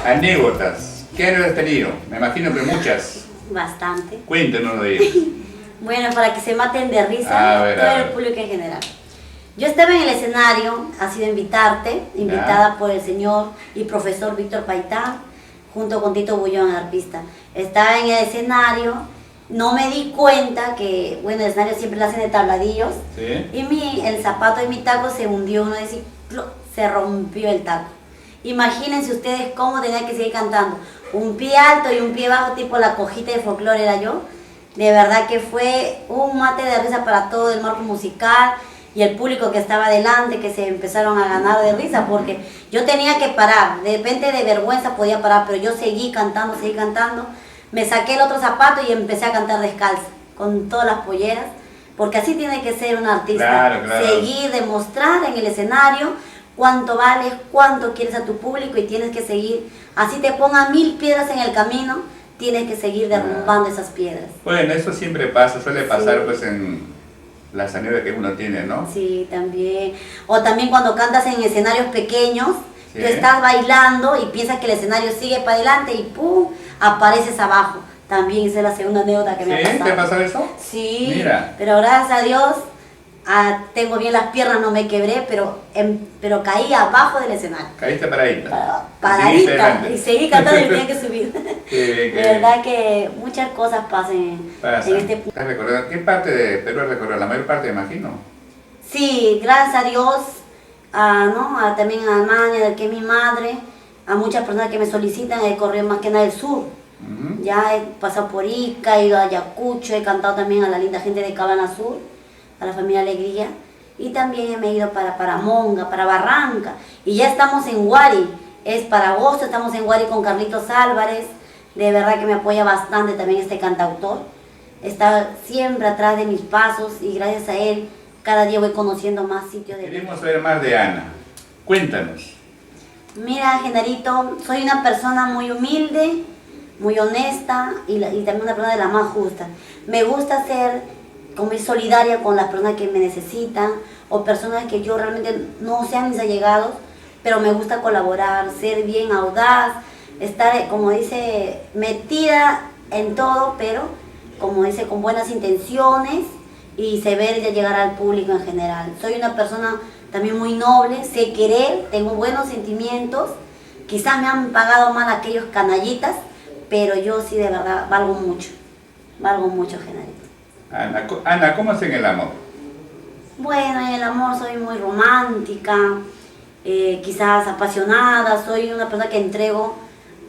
Anécdotas. ¿Qué anécdotas has tenido? Me imagino que muchas. Bastante. Cuéntanos de ellas. Bueno, para que se maten de risa todo el público en general. Yo estaba en el escenario, ha sido invitada por el señor y profesor Víctor Paitán, junto con Tito Bullón, arpista. Estaba en el escenario, no me di cuenta que, bueno, el escenario siempre lo hacen de tabladillos, ¿Sí? y el zapato de mi taco se hundió, uno decía, se rompió el taco. Imagínense ustedes cómo tenía que seguir cantando. Un pie alto y un pie bajo, tipo la cojita de folclore era yo. De verdad que fue un mate de risa para todo el marco musical y el público que estaba delante, que se empezaron a ganar de risa, porque yo tenía que parar. De repente de vergüenza podía parar, pero yo seguí cantando. Me saqué el otro zapato y empecé a cantar descalza, con todas las polleras, porque así tiene que ser un artista. Claro. Seguir, demostrar en el escenario cuánto vales, cuánto quieres a tu público, y tienes que seguir. Así te pongan 1000 piedras en el camino, tienes que seguir derrumbando esas piedras. Bueno, eso siempre pasa, suele pasar pues en las anécdotas que uno tiene, ¿no? Sí, también. O también cuando cantas en escenarios pequeños, sí, tú estás bailando y piensas que el escenario sigue para adelante y ¡pum!, apareces abajo. También esa es la segunda anécdota que me ha pasado. ¿Sí? ¿Te pasó eso? Sí, mira, pero gracias a Dios tengo bien las piernas, no me quebré, pero caí abajo del escenario. Caíste paradita. Paradita, y seguí cantando y tenía que subir. De verdad que muchas cosas pasan en este punto. ¿Estás recordando qué parte de Perú has recorrido? La mayor parte, me imagino. Sí, gracias a Dios, también a Almaña, que es mi madre, a muchas personas que me solicitan, he corrido más que nada el sur. Ya he pasado por Ica, he ido a Ayacucho, he cantado también a la linda gente de Cabana Sur, a la familia Alegría, y también me he ido para Monga, para Barranca, y ya estamos en Huari, es para agosto, estamos en Huari con Carlitos Álvarez. De verdad que me apoya bastante también este cantautor, está siempre atrás de mis pasos, y gracias a él cada día voy conociendo más sitios de... Queremos ver más de Ana, cuéntanos. Mira, Genarito, soy una persona muy humilde, muy honesta, y también una persona de la más justa. Me gusta ser como solidaria con las personas que me necesitan, o personas que yo realmente no sean mis allegados, pero me gusta colaborar, ser bien audaz, estar, como dice, metida en todo, pero como dice, con buenas intenciones, y saber de llegar al público en general. Soy una persona también muy noble, sé querer, tengo buenos sentimientos, quizás me han pagado mal aquellos canallitas, pero yo sí de verdad valgo mucho, Genarito. Ana, ¿cómo es en el amor? Bueno, en el amor soy muy romántica, quizás apasionada, soy una persona que entrego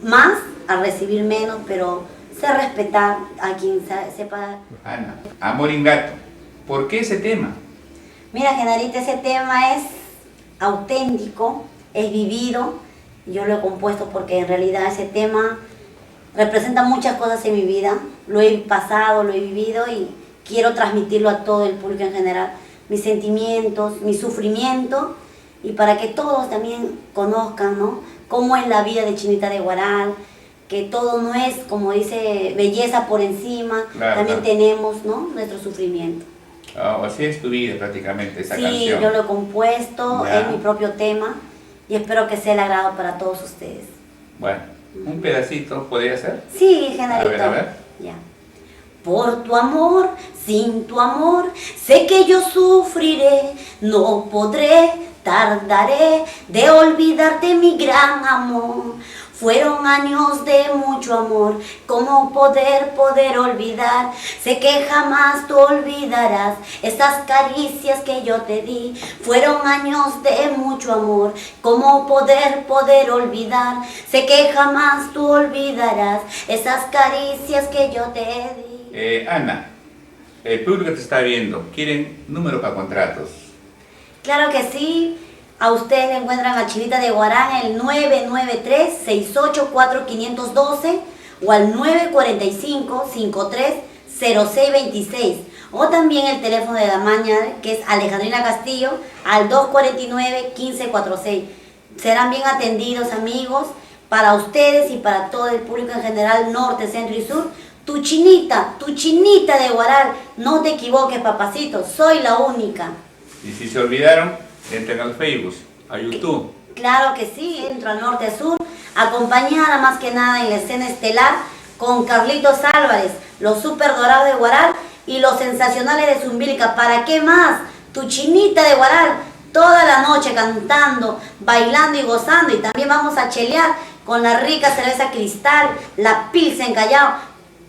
más a recibir menos, pero sé respetar a quien sepa. Ana, amor ingrato, ¿por qué ese tema? Mira, Genarito, ese tema es auténtico, es vivido, yo lo he compuesto porque en realidad ese tema representa muchas cosas en mi vida, lo he pasado, lo he vivido, y quiero transmitirlo a todo el público en general, mis sentimientos, mi sufrimiento, y para que todos también conozcan, ¿no?, cómo es la vida de Chinita de Huaral, que todo no es, como dice, belleza por encima, también tenemos, ¿no?, nuestro sufrimiento. Así es tu vida prácticamente, esa canción. Sí, yo lo he compuesto, es mi propio tema, y espero que sea el agrado para todos ustedes. Bueno, un pedacito, ¿podría ser? Sí, Genarito. A ver. Ya. Por tu amor, sin tu amor, sé que yo sufriré, no podré, tardaré de olvidarte mi gran amor. Fueron años de mucho amor, ¿cómo poder olvidar? Sé que jamás tú olvidarás esas caricias que yo te di. Fueron años de mucho amor, ¿cómo poder olvidar? Sé que jamás tú olvidarás esas caricias que yo te di. Ana, el público te está viendo, ¿quieren número para contratos? Claro que sí. A ustedes le encuentran a Chinita de Huaral el 993-684-512 o al 945-530626. O también el teléfono de la maña, que es Alejandrina Castillo, al 249-1546. Serán bien atendidos, amigos, para ustedes y para todo el público en general, norte, centro y sur. Tu chinita de Huaral, no te equivoques, papacito, soy la única. Y si se olvidaron, entren al Facebook, a YouTube. Claro que sí, entro al norte, sur, acompañada más que nada en la escena estelar con Carlitos Álvarez, los super dorados de Guaral y los sensacionales de Zumbilca. ¿Para qué más? Tu chinita de Guaral, toda la noche cantando, bailando y gozando. Y también vamos a chelear con la rica cerveza Cristal, la Pilsen Callao.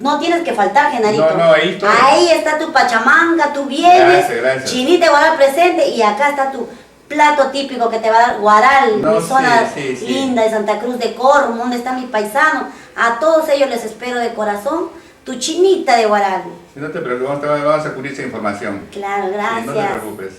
No tienes que faltar, Genarito. No, ahí estoy. Ahí está tu pachamanga, tú vienes, Gracias. chinita de Guaral presente, y acá está tu plato típico que te va a dar Guaral, No, mi zona sí. linda de Santa Cruz de Corro, donde está mi paisano. A todos ellos les espero de corazón tu chinita de Guaral. Si no te preocupes, vamos a cubrir esa información. Claro, gracias. Sí, no te preocupes.